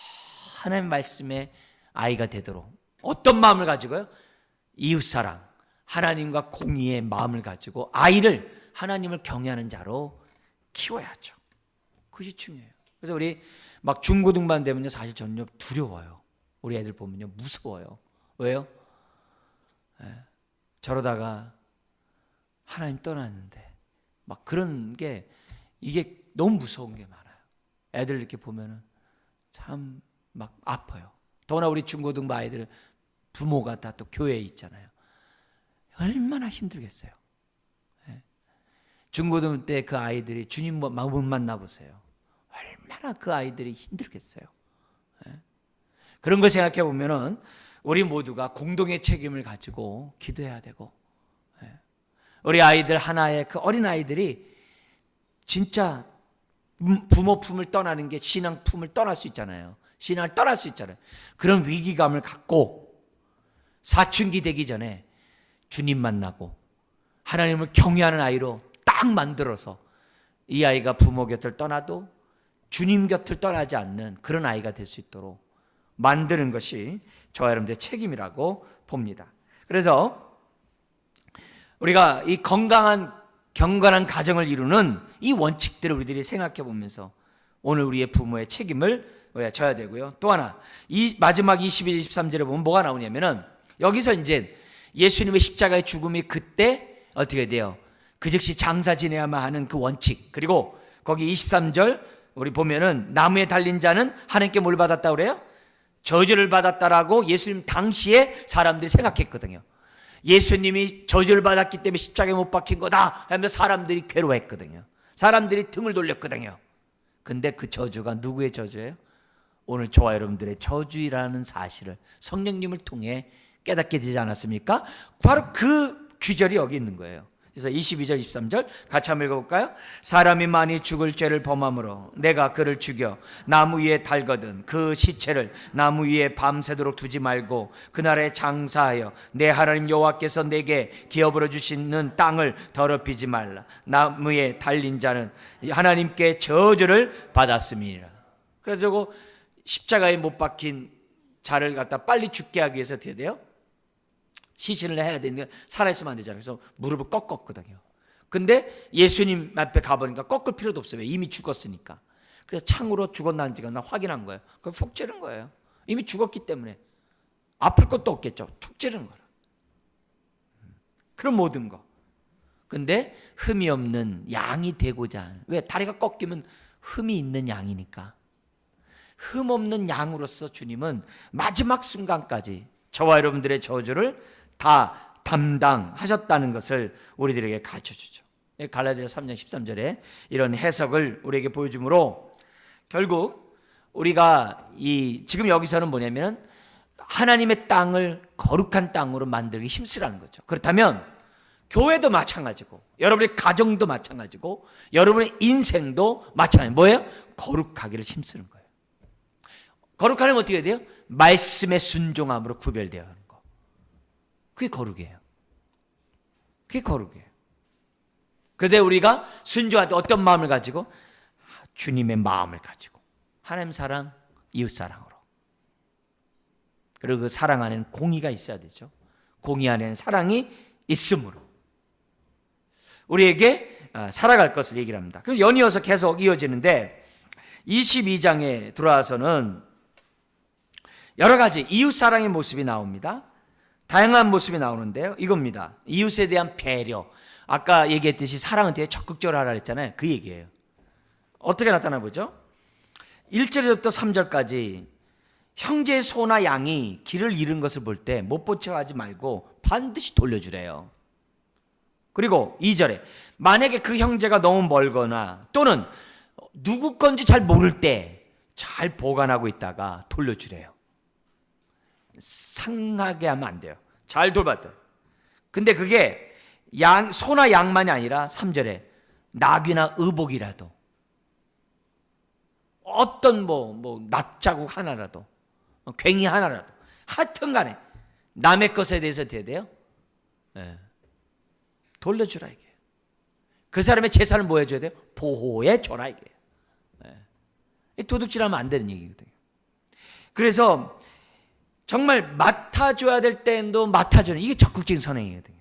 하나님 말씀의 아이가 되도록 어떤 마음을 가지고요? 이웃사랑, 하나님과 공의의 마음을 가지고 아이를 하나님을 경외하는 자로 키워야죠. 그것이 중요해요. 그래서 우리 막 중고등반 되면요, 사실 저는 두려워요. 우리 애들 보면요, 무서워요. 왜요? 저러다가 하나님 떠났는데 막 그런 게 이게 너무 무서운 게 많아요. 애들 이렇게 보면은 참 막 아파요. 더구나 우리 중고등부 아이들 부모가 다 또 교회에 있잖아요. 얼마나 힘들겠어요. 중고등부 때 그 아이들이 주님 못 만나보세요. 얼마나 그 아이들이 힘들겠어요. 그런 거 생각해 보면은 우리 모두가 공동의 책임을 가지고 기도해야 되고, 우리 아이들 하나의 그 어린 아이들이 진짜 부모 품을 떠나는 게 신앙 품을 떠날 수 있잖아요. 신앙을 떠날 수 있잖아요. 그런 위기감을 갖고 사춘기 되기 전에 주님 만나고 하나님을 경외하는 아이로 딱 만들어서 이 아이가 부모 곁을 떠나도 주님 곁을 떠나지 않는 그런 아이가 될 수 있도록 만드는 것이 저와 여러분들의 책임이라고 봅니다. 그래서 우리가 이 건강한 경건한 가정을 이루는 이 원칙들을 우리들이 생각해 보면서 오늘 우리의 부모의 책임을 져야 되고요. 또 하나, 이 마지막 22, 23절에 보면 뭐가 나오냐면은 여기서 이제 예수님의 십자가의 죽음이 그때 어떻게 돼요? 그 즉시 장사 지내야만 하는 그 원칙, 그리고 거기 23절 우리 보면은 나무에 달린 자는 하나님께 뭘 받았다고 그래요? 저주를 받았다라고 예수님 당시에 사람들이 생각했거든요. 예수님이 저주를 받았기 때문에 십자가에 못 박힌 거다 하면서 사람들이 괴로워했거든요. 사람들이 등을 돌렸거든요. 근데 그 저주가 누구의 저주예요? 오늘 저와 여러분들의 저주라는 사실을 성령님을 통해 깨닫게 되지 않았습니까? 바로 그 귀절이 여기 있는 거예요. 그래서 22절 23절 같이 한번 읽어볼까요? 사람이 많이 죽을 죄를 범함으로 내가 그를 죽여 나무 위에 달거든 그 시체를 나무 위에 밤새도록 두지 말고 그날에 장사하여 내 하나님 여호와께서 내게 기업으로 주시는 땅을 더럽히지 말라. 나무에 달린 자는 하나님께 저주를 받았음이니라. 그래서 그 십자가에 못 박힌 자를 갖다 빨리 죽게 하기 위해서 어떻게 돼요? 시신을 해야 되는데 살아있으면 안 되잖아요. 그래서 무릎을 꺾었거든요. 근데 예수님 앞에 가보니까 꺾을 필요도 없어요. 이미 죽었으니까. 그래서 창으로 죽었는지가 나 확인한 거예요. 그럼 푹 찌른 거예요. 이미 죽었기 때문에 아플 것도 없겠죠. 툭 찌른 거라. 그런 모든 거. 근데 흠이 없는 양이 되고자 하는, 왜? 다리가 꺾이면 흠이 있는 양이니까. 흠 없는 양으로서 주님은 마지막 순간까지 저와 여러분들의 저주를 다 담당하셨다는 것을 우리들에게 가르쳐주죠. 갈라디아서 3장 13절에 이런 해석을 우리에게 보여주므로 결국 우리가 지금 여기서는 뭐냐면 하나님의 땅을 거룩한 땅으로 만들기 힘쓰라는 거죠. 그렇다면 교회도 마찬가지고 여러분의 가정도 마찬가지고 여러분의 인생도 마찬가지. 뭐예요? 거룩하기를 힘쓰는 거예요. 거룩하는 건 어떻게 해야 돼요? 말씀의 순종함으로 구별되어야 하는 거. 그게 거룩이에요. 그게 거룩이에요. 그런데 우리가 순종할 때 어떤 마음을 가지고? 주님의 마음을 가지고 하나님 사랑, 이웃 사랑으로. 그리고 그 사랑 안에는 공의가 있어야 되죠. 공의 안에는 사랑이 있으므로 우리에게 살아갈 것을 얘기를 합니다. 그래서 연이어서 계속 이어지는데 22장에 들어와서는 여러 가지 이웃사랑의 모습이 나옵니다. 다양한 모습이 나오는데요. 이겁니다. 이웃에 대한 배려. 아까 얘기했듯이 사랑은 되게 적극적으로 하라 그랬잖아요. 그 얘기예요. 어떻게 나타나 보죠? 1절에서부터 3절까지 형제의 소나 양이 길을 잃은 것을 볼 때 못 본 척하지 말고 반드시 돌려주래요. 그리고 2절에 만약에 그 형제가 너무 멀거나 또는 누구 건지 잘 모를 때 잘 보관하고 있다가 돌려주래요. 상하게 하면 안 돼요. 잘 돌봐줘요. 근데 그게 소나 양만이 아니라 3절에 낙이나 의복이라도 어떤 낫자국 하나라도 괭이 하나라도 하여튼 간에 남의 것에 대해서 어떻게 돼요? 돌려주라 이게. 그 사람의 재산을 뭐 해줘야 돼요? 보호해줘라 이게. 도둑질하면 안 되는 얘기거든요. 그래서 정말 맡아줘야 될 때도 맡아주는 이게 적극적인 선행이거든요.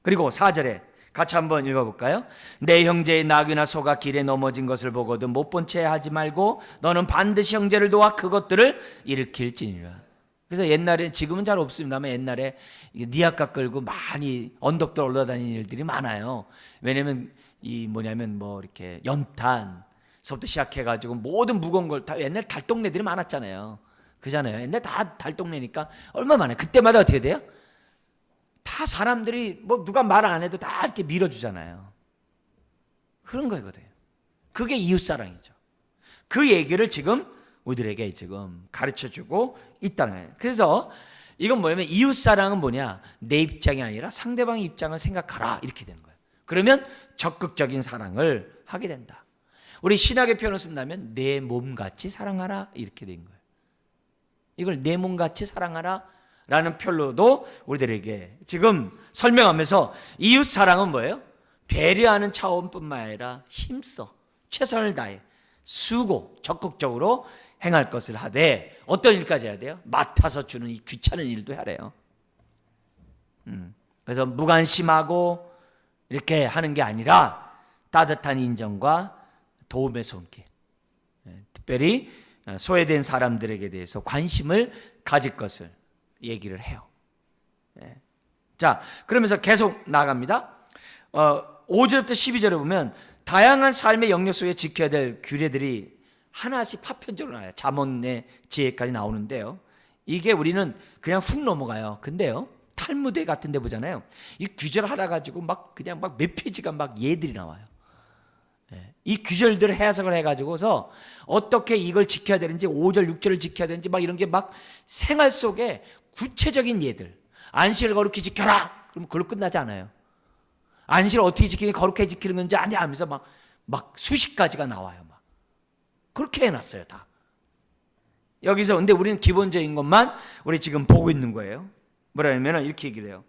그리고 4절에 같이 한번 읽어볼까요? 내 형제의 낙이나 소가 길에 넘어진 것을 보거든 못 본 채 하지 말고 너는 반드시 형제를 도와 그것들을 일으킬지니라. 그래서 옛날에, 지금은 잘 없습니다만 옛날에 니아까 끌고 많이 언덕들 올라다니는 일들이 많아요. 왜냐면 이렇게 연탄서부터 시작해가지고 모든 무거운 걸 다 옛날 달동네들이 많았잖아요. 그잖아요. 옛날 다 달동네니까 얼마 많아요. 그때마다 어떻게 돼요? 다 사람들이 뭐 누가 말 안 해도 다 이렇게 밀어주잖아요. 그런 거거든요. 그게 이웃사랑이죠. 그 얘기를 지금 우리들에게 지금 가르쳐주고 있다는 거예요. 그래서 이건 뭐냐면 이웃사랑은 뭐냐, 내 입장이 아니라 상대방의 입장을 생각하라, 이렇게 되는 거예요. 그러면 적극적인 사랑을 하게 된다. 우리 신학의 표현을 쓴다면 내 몸같이 사랑하라, 이렇게 된 거예요. 이걸 내 몸같이 사랑하라 라는 표로도 우리들에게 지금 설명하면서 이웃사랑은 뭐예요? 배려하는 차원뿐만 아니라 힘써 최선을 다해 수고 적극적으로 행할 것을 하되, 어떤 일까지 해야 돼요? 맡아서 주는 이 귀찮은 일도 하래요. 그래서 무관심하고 이렇게 하는 게 아니라 따뜻한 인정과 도움의 손길, 특별히 소외된 사람들에게 대해서 관심을 가질 것을 얘기를 해요. 자, 그러면서 계속 나갑니다. 5절부터 12절에 보면 다양한 삶의 영역 속에 지켜야 될 규례들이 하나씩 파편적으로 나와요. 잠언의 지혜까지 나오는데요. 이게 우리는 그냥 훅 넘어가요. 근데요, 탈무드 같은 데 보잖아요. 이 규절 하나 가지고 막 그냥 막 몇 페이지가 막 예들이 나와요. 이 규절들을 해석을 해가지고서 어떻게 이걸 지켜야 되는지, 5절, 6절을 지켜야 되는지 막 이런 게 막 생활 속에 구체적인 예들. 안식을 거룩히 지켜라. 그러면 그걸로 끝나지 않아요. 안식을 어떻게 지키는, 거룩하게 지키는 건지 아냐 하면서 막 수십 가지가 나와요. 막 그렇게 해놨어요, 다. 여기서 근데 우리는 기본적인 것만 우리 지금 보고 있는 거예요. 뭐라냐면 이렇게 얘기를 해요.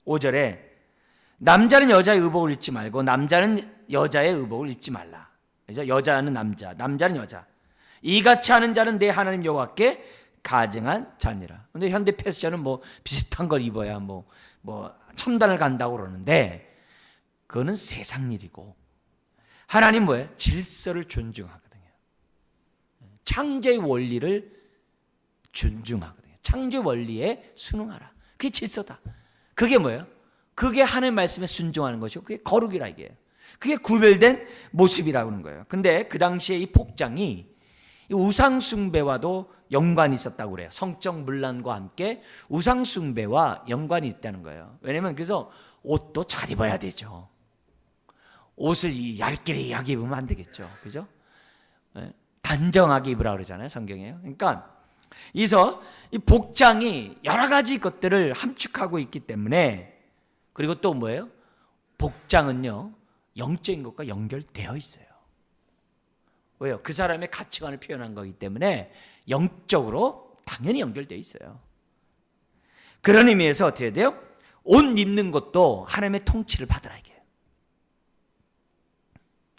5절에 남자는 여자의 의복을 입지 말고 남자는 여자의 의복을 입지 말라. 그래서 여자는 남자, 남자는 여자. 이같이 하는 자는 내 하나님 여호와께 가증한 자니라. 근데 현대 패션은 뭐 비슷한 걸 입어야 뭐 첨단을 간다고 그러는데, 그거는 세상 일이고, 하나님 뭐예요? 질서를 존중하거든요. 창조의 원리를 존중하거든요. 창조 원리에 순응하라. 그게 질서다. 그게 뭐예요? 그게 하나님 말씀에 순종하는 것이고, 그게 거룩이라 이게요. 그게 구별된 모습이라고 하는 거예요. 근데 그 당시에 이 복장이 우상 숭배와도 연관이 있었다고 그래요. 성적 문란과 함께 우상 숭배와 연관이 있다는 거예요. 왜냐면 그래서 옷도 잘 입어야 되죠. 옷을 얇게 입으면 안 되겠죠. 그죠? 단정하게 입으라 그러잖아요, 성경에요. 그러니까 그래서 이 복장이 여러 가지 것들을 함축하고 있기 때문에, 그리고 또 뭐예요? 복장은요, 영적인 것과 연결되어 있어요. 왜요? 그 사람의 가치관을 표현한 거기 때문에 영적으로 당연히 연결되어 있어요. 그런 의미에서 어떻게 해야 돼요? 옷 입는 것도 하나님의 통치를 받으라 이게요.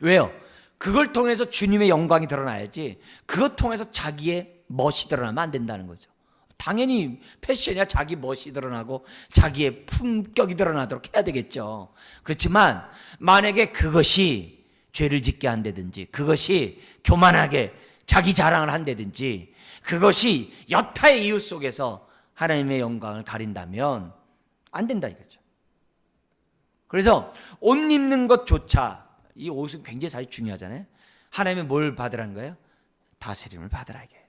왜요? 그걸 통해서 주님의 영광이 드러나야지, 그것 통해서 자기의 멋이 드러나면 안 된다는 거죠. 당연히 패션이야 자기 멋이 드러나고 자기의 품격이 드러나도록 해야 되겠죠. 그렇지만 만약에 그것이 죄를 짓게 한다든지, 그것이 교만하게 자기 자랑을 한다든지, 그것이 여타의 이웃 속에서 하나님의 영광을 가린다면 안 된다 이거죠. 그래서 옷 입는 것조차, 이 옷은 굉장히 사실 중요하잖아요. 하나님의 뭘 받으라는 거예요? 다스림을 받으라 이게.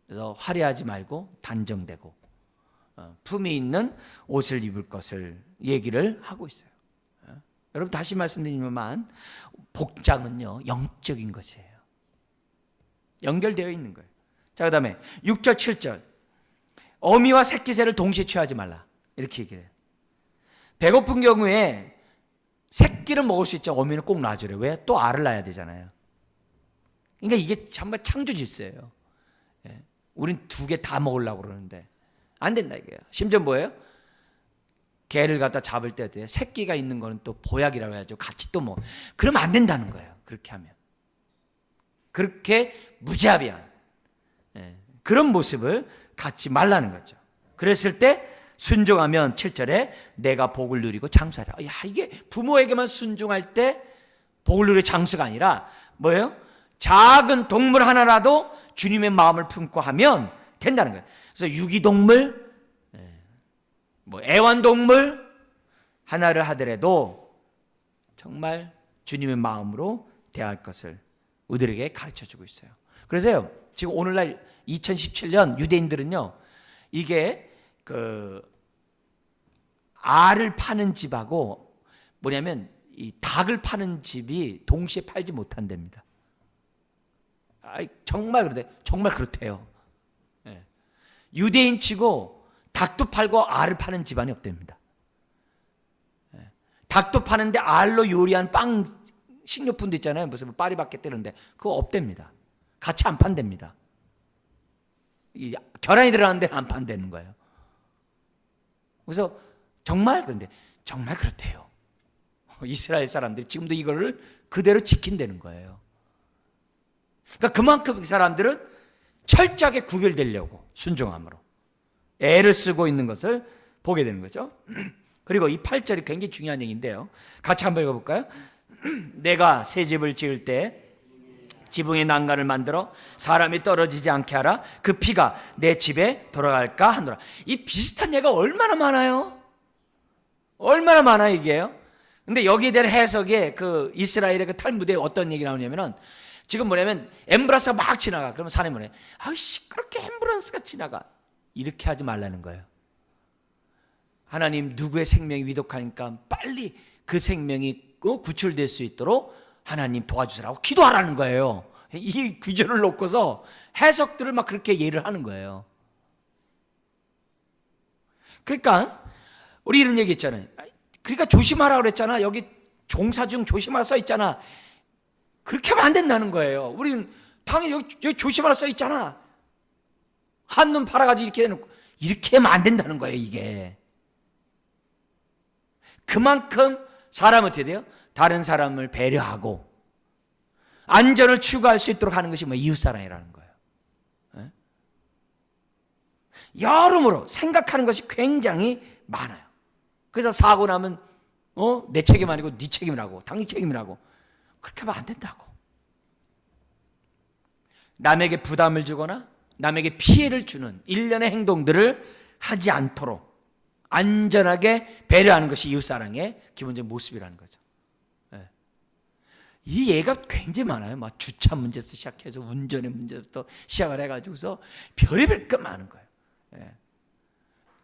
그래서 화려하지 말고 단정되고 품이 있는 옷을 입을 것을 얘기를 하고 있어요. 여러분 다시 말씀드리지만 복장은요, 영적인 것이에요. 연결되어 있는 거예요. 자, 그 다음에 6절 7절 어미와 새끼새를 동시에 취하지 말라 이렇게 얘기를 해요. 배고픈 경우에 새끼는 먹을 수 있죠. 어미는 꼭 놔주래요. 왜? 또 알을 낳아야 되잖아요. 그러니까 이게 정말 창조 질서예요. 우린 두 개 다 먹으려고 그러는데 안 된다 이거예요. 심지어 뭐예요? 개를 갖다 잡을 때 어때요? 새끼가 있는 거는 또 보약이라고 해야죠. 같이 또 뭐. 그러면 안 된다는 거예요. 그렇게 하면. 그렇게 무자비한 그런 모습을 갖지 말라는 거죠. 그랬을 때 순종하면 7절에 내가 복을 누리고 장수하라. 야, 이게 부모에게만 순종할 때 복을 누리고 장수가 아니라 뭐예요? 작은 동물 하나라도 주님의 마음을 품고 하면 된다는 거예요. 그래서 유기동물, 뭐 애완동물 하나를 하더라도 정말 주님의 마음으로 대할 것을 우리들에게 가르쳐주고 있어요. 그래서요, 지금 오늘날 2017년 유대인들은요, 이게 알을 파는 집하고 뭐냐면 이 닭을 파는 집이 동시에 팔지 못한답니다. 정말 그런데 정말 그렇대요. 예. 유대인치고 닭도 팔고 알을 파는 집안이 없답니다. 예. 닭도 파는데 알로 요리한 빵 식료품도 있잖아요. 무슨 파리바게뜨 뜨는데 그거 없답니다. 같이 안 판답니다. 계란이 들어가는데 안 판다는 거예요. 그래서 그런데 정말 그렇대요. 이스라엘 사람들이 지금도 이거를 그대로 지킨다는 거예요. 그러니까 그만큼 이 사람들은 철저하게 구별되려고 순종함으로 애를 쓰고 있는 것을 보게 되는 거죠. 그리고 이 8절이 굉장히 중요한 얘기인데요. 같이 한번 읽어볼까요? 내가 새 집을 지을 때 지붕에 난간을 만들어 사람이 떨어지지 않게 하라. 그 피가 내 집에 돌아갈까 하노라. 이 비슷한 예가 얼마나 많아요? 얼마나 많아요 이게요? 근데 여기에 대한 해석에 그 이스라엘의 그 탈무드에 어떤 얘기 나오냐면은 지금 뭐냐면 앰뷸런스가 막 지나가. 그러면 사람이 뭐냐? 시끄럽게 앰뷸런스가 지나가. 이렇게 하지 말라는 거예요. 하나님 누구의 생명이 위독하니까 빨리 그 생명이 구출될 수 있도록 하나님 도와주시라고 기도하라는 거예요. 이 규절을 놓고서 해석들을 막 그렇게 이해를 하는 거예요. 그러니까 우리 이런 얘기 있잖아요. 그러니까 조심하라고 그랬잖아. 여기 종사 중 조심하라 써 있잖아. 그렇게 하면 안 된다는 거예요. 우리는 당연히 여기 조심하라 써 있잖아. 한눈 팔아가지고 이렇게 해놓고 이렇게 하면 안 된다는 거예요. 이게 그만큼 사람은 어떻게 돼요? 다른 사람을 배려하고 안전을 추구할 수 있도록 하는 것이 이웃사랑이라는 거예요. 네? 여러모로 생각하는 것이 굉장히 많아요. 그래서 사고 나면 내 책임 아니고 네 책임이라고, 당신 책임이라고. 그렇게 하면 안 된다고. 남에게 부담을 주거나 남에게 피해를 주는 일련의 행동들을 하지 않도록 안전하게 배려하는 것이 이웃사랑의 기본적인 모습이라는 거죠. 네. 이 예가 굉장히 많아요. 막 주차 문제부터 시작해서 운전의 문제부터 시작을 해가지고서 별의별 것 많은 거예요. 네.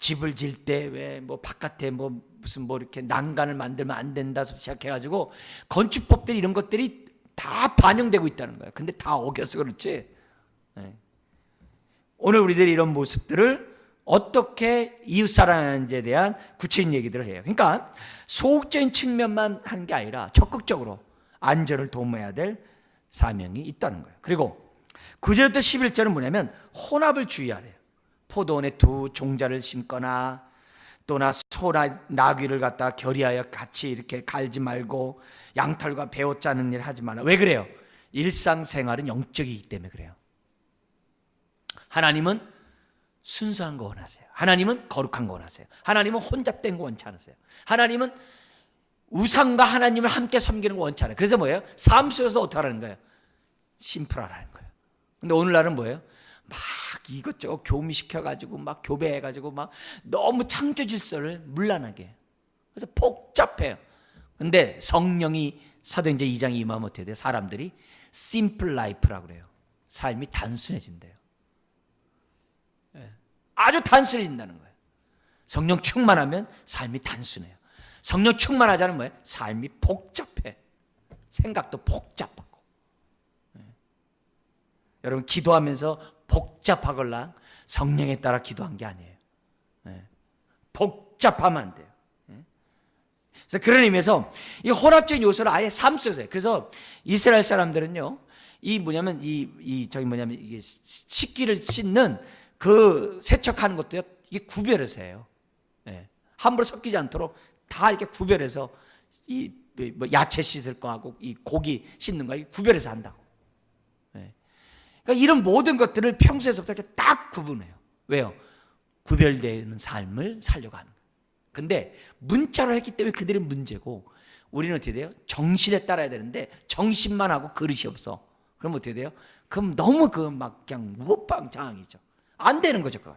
집을 질 때 왜 바깥에 무슨 이렇게 난간을 만들면 안 된다서 시작해가지고 건축법들이 이런 것들이 다 반영되고 있다는 거예요. 근데 다 어겨서 그렇지. 네. 오늘 우리들이 이런 모습들을 어떻게 이웃사랑하는지에 대한 구체적인 얘기들을 해요. 그러니까 소극적인 측면만 하는 게 아니라 적극적으로 안전을 도모해야 될 사명이 있다는 거예요. 그리고 9절부터 11절은 뭐냐면 혼합을 주의하래요. 포도원에 두 종자를 심거나 또나 소나 나귀를 갖다 결의하여 같이 이렇게 갈지 말고 양털과 베어 짜는 일 하지 말라. 왜 그래요? 일상생활은 영적이기 때문에 그래요. 하나님은 순수한 거 원하세요. 하나님은 거룩한 거 원하세요. 하나님은 혼잡된 거 원치 않으세요. 하나님은 우상과 하나님을 함께 섬기는 거 원치 않아요. 그래서 뭐예요? 삶 속에서 어떻게 하라는 거예요? 심플하라는 거예요. 근데 오늘날은 뭐예요? 막 이것저것 교미시켜가지고 막 교배해가지고 막 너무 창조 질서를 문란하게 해요. 그래서 복잡해요. 근데 성령이 사도행전 2장 임하면 어떻게 돼요? 사람들이 심플 라이프라고 그래요. 삶이 단순해진대요. 아주 단순해진다는 거예요. 성령 충만하면 삶이 단순해요. 성령 충만하지 않으면 뭐예요? 삶이 복잡해. 생각도 복잡하고. 여러분 기도하면서 복잡하걸랑 성령에 따라 기도한 게 아니에요. 복잡하면 안 돼요. 그래서 그런 의미에서 이 혼합적인 요소를 아예 삶 속에서 해요. 그래서 이스라엘 사람들은요, 이게 식기를 씻는 그 세척하는 것도요, 이게 구별해서 해요. 함부로 섞이지 않도록 다 이렇게 구별해서 야채 씻을 거하고 이 고기 씻는 거 구별해서 한다고. 그러니까 이런 모든 것들을 평소에서부터 이렇게 딱 구분해요. 왜요? 구별되는 삶을 살려고 하는 거예요. 근데 문자로 했기 때문에 그들이 문제고, 우리는 어떻게 돼요? 정신에 따라야 되는데 정신만 하고 그릇이 없어. 그럼 어떻게 돼요? 그럼 너무 그냥 우빵장이죠. 안 되는 거죠, 그건.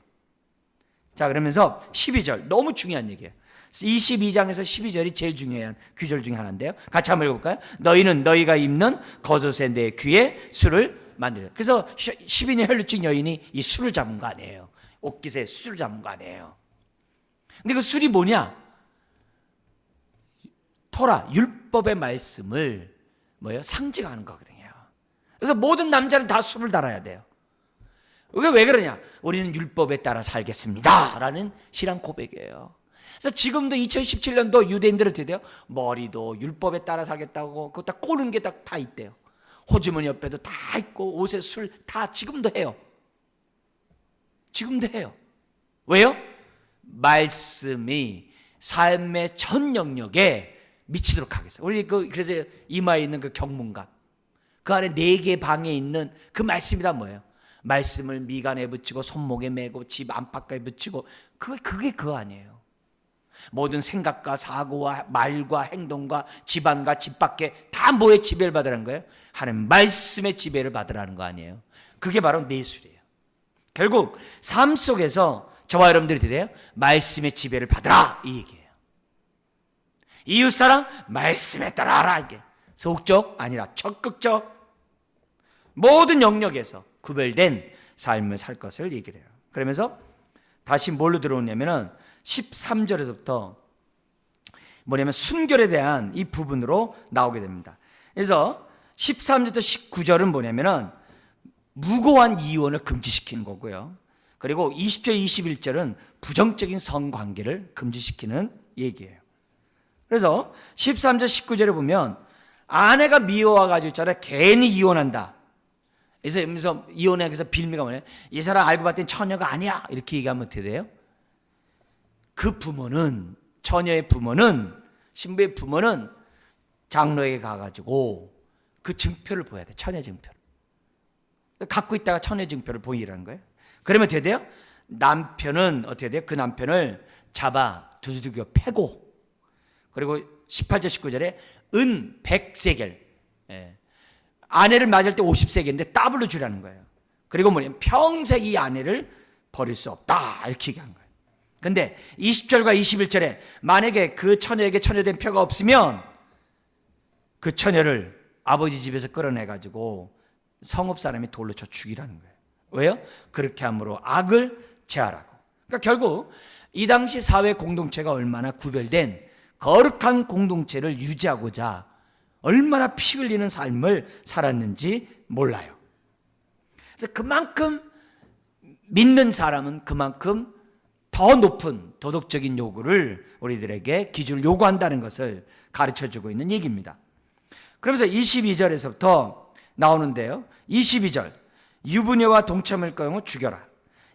자, 그러면서 12절 너무 중요한 얘기예요. 22장에서 12절이 제일 중요한 규절 중에 하나인데요. 같이 한번 읽어볼까요? 너희는 너희가 입는 겉옷에 내 귀에 술을 만들어. 그래서 12년 혈루증 여인이 이 술을 잡은 거 아니에요. 옷깃에 술을 잡은 거 아니에요. 근데 그 술이 뭐냐? 토라, 율법의 말씀을 뭐예요? 상징하는 거거든요. 그래서 모든 남자는 다 술을 달아야 돼요. 이게 왜 그러냐? 우리는 율법에 따라 살겠습니다 라는 신앙 고백이에요. 그래서 지금도 2017년도 유대인들은 어떻게 돼요? 머리도 율법에 따라 살겠다고 그거 다 꼬는 게 다 있대요. 호주머니 옆에도 다 있고 옷에 술 다 지금도 해요. 지금도 해요. 왜요? 말씀이 삶의 전 영역에 미치도록 하겠어요. 우리 그래서 이마에 있는 그 경문갑, 그 안에 4개 방에 있는 그 말씀이 다 뭐예요? 말씀을 미간에 붙이고 손목에 메고 집 안팎에 붙이고 그게 그거 아니에요. 모든 생각과 사고와 말과 행동과 집안과 집 밖에 다 뭐의 지배를 받으라는 거예요? 하나님 말씀의 지배를 받으라는 거 아니에요. 그게 바로 내술이에요. 결국 삶 속에서 저와 여러분들이 돼요? 말씀의 지배를 받으라 이 얘기예요. 이웃사랑 말씀에 따라하라 이게 소극적 아니라 적극적 모든 영역에서 구별된 삶을 살 것을 얘기를 해요. 그러면서 다시 뭘로 들어오냐면은 13절에서부터 뭐냐면 순결에 대한 이 부분으로 나오게 됩니다. 그래서 13절부터 19절은 뭐냐면은 무고한 이혼을 금지시키는 거고요. 그리고 20절, 21절은 부정적인 성관계를 금지시키는 얘기예요. 그래서 13절, 19절에 보면 아내가 미워와가지고 있잖아요. 괜히 이혼한다. 그래서 이혼해서 빌미가 뭐냐? 이 사람 알고 봤더니 처녀가 아니야. 이렇게 얘기하면 어떻게 돼요? 그 부모는, 처녀의 부모는, 신부의 부모는 장로에게 가가지고 그 증표를 보여야 돼. 처녀 증표를. 갖고 있다가 처녀 증표를 보이라는 거예요. 그러면 어떻게 돼요? 남편은 어떻게 돼요? 그 남편을 잡아 두들겨 패고, 그리고 18절 19절에 은 100세겔, 아내를 맞을 때 50세겔인데 더블로 주라는 거예요. 그리고 뭐냐면 평생 이 아내를 버릴 수 없다 이렇게 얘기한 거예요. 근데 20절과 21절에 만약에 그 처녀에게 처녀된 표가 없으면 그 처녀를 아버지 집에서 끌어내가지고 성읍 사람이 돌로 쳐 죽이라는 거예요. 왜요? 그렇게 함으로 악을 제하라고. 그러니까 결국 이 당시 사회 공동체가 얼마나 구별된 거룩한 공동체를 유지하고자 얼마나 피 흘리는 삶을 살았는지 몰라요. 그래서 그만큼 믿는 사람은 그만큼 더 높은 도덕적인 요구를 우리들에게 기준을 요구한다는 것을 가르쳐주고 있는 얘기입니다. 그러면서 22절에서부터 나오는데요. 22절 유부녀와 동침할 경우 죽여라.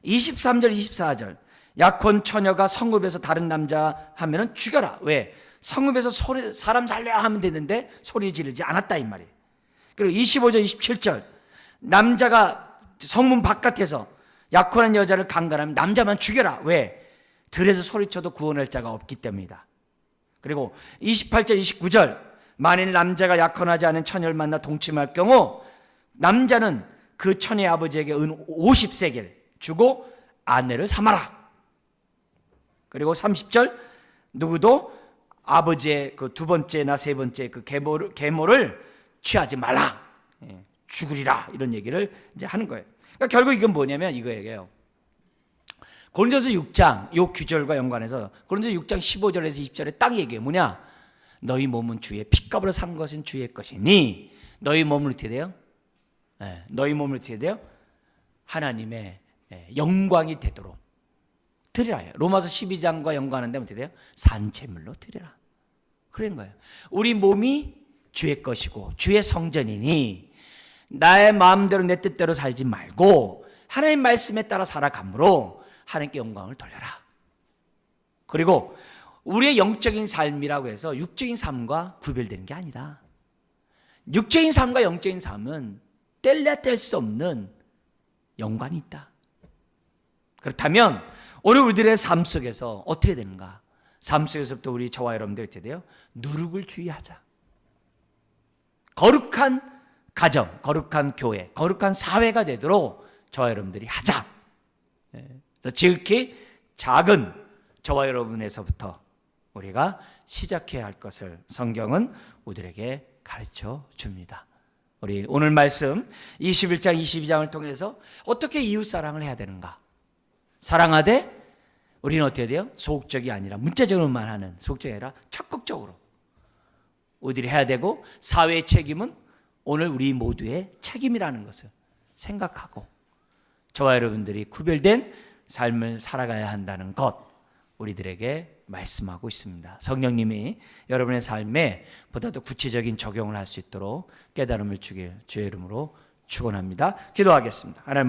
23절 24절 약혼 처녀가 성읍에서 다른 남자 하면은 죽여라. 왜? 성읍에서 사람 살려야 하면 되는데 소리 지르지 않았다 이 말이에요. 그리고 25절 27절 남자가 성문 바깥에서 약혼한 여자를 강간하면 남자만 죽여라. 왜? 들에서 소리쳐도 구원할 자가 없기 때문이다. 그리고 28절 29절 만일 남자가 약혼하지 않은 처녀를 만나 동침할 경우 남자는 그 처녀의 아버지에게 은 50세겔 주고 아내를 삼아라. 그리고 30절 누구도 아버지의 그 두 번째나 세 번째 그 계모를 취하지 말라. 죽으리라. 이런 얘기를 이제 하는 거예요. 그러니까 결국 이건 뭐냐면 이거예요. 고린도서 6장 요 규절과 연관해서 고린도서 6장 15절에서 20절에 딱 얘기해요. 뭐냐? 너희 몸은 주의 핏값으로 산 것은 주의 것이니 너희 몸을 어떻게 돼요? 너희 몸을 어떻게 돼요? 하나님의 영광이 되도록 드리라. 로마서 12장과 연관하는데 어떻게 돼요? 산채물로 드리라. 그런 거예요. 우리 몸이 주의 것이고 주의 성전이니 나의 마음대로 내 뜻대로 살지 말고 하나님 말씀에 따라 살아감으로 하나님께 영광을 돌려라. 그리고 우리의 영적인 삶이라고 해서 육적인 삶과 구별되는 게 아니다. 육적인 삶과 영적인 삶은 뗄래야 뗄 수 없는 연관이 있다. 그렇다면 오늘 우리들의 삶 속에서 어떻게 되는가? 삶 속에서부터 우리 저와 여러분들 어떻게 돼요? 누룩을 주의하자. 거룩한 가정, 거룩한 교회, 거룩한 사회가 되도록 저와 여러분들이 하자. 그래서 지극히 작은 저와 여러분에서부터 우리가 시작해야 할 것을 성경은 우리들에게 가르쳐 줍니다. 우리 오늘 말씀 21장 22장을 통해서 어떻게 이웃사랑을 해야 되는가? 사랑하되 우리는 어떻게 돼요? 소극적이 아니라 문자적으로만 하는 소극적이 아니라 적극적으로 우리들이 해야 되고 사회의 책임은 오늘 우리 모두의 책임이라는 것을 생각하고 저와 여러분들이 구별된 삶을 살아가야 한다는 것 우리들에게 말씀하고 있습니다. 성령님이 여러분의 삶에 보다 더 구체적인 적용을 할 수 있도록 깨달음을 주길 주의 이름으로 축원합니다. 기도하겠습니다. 하나님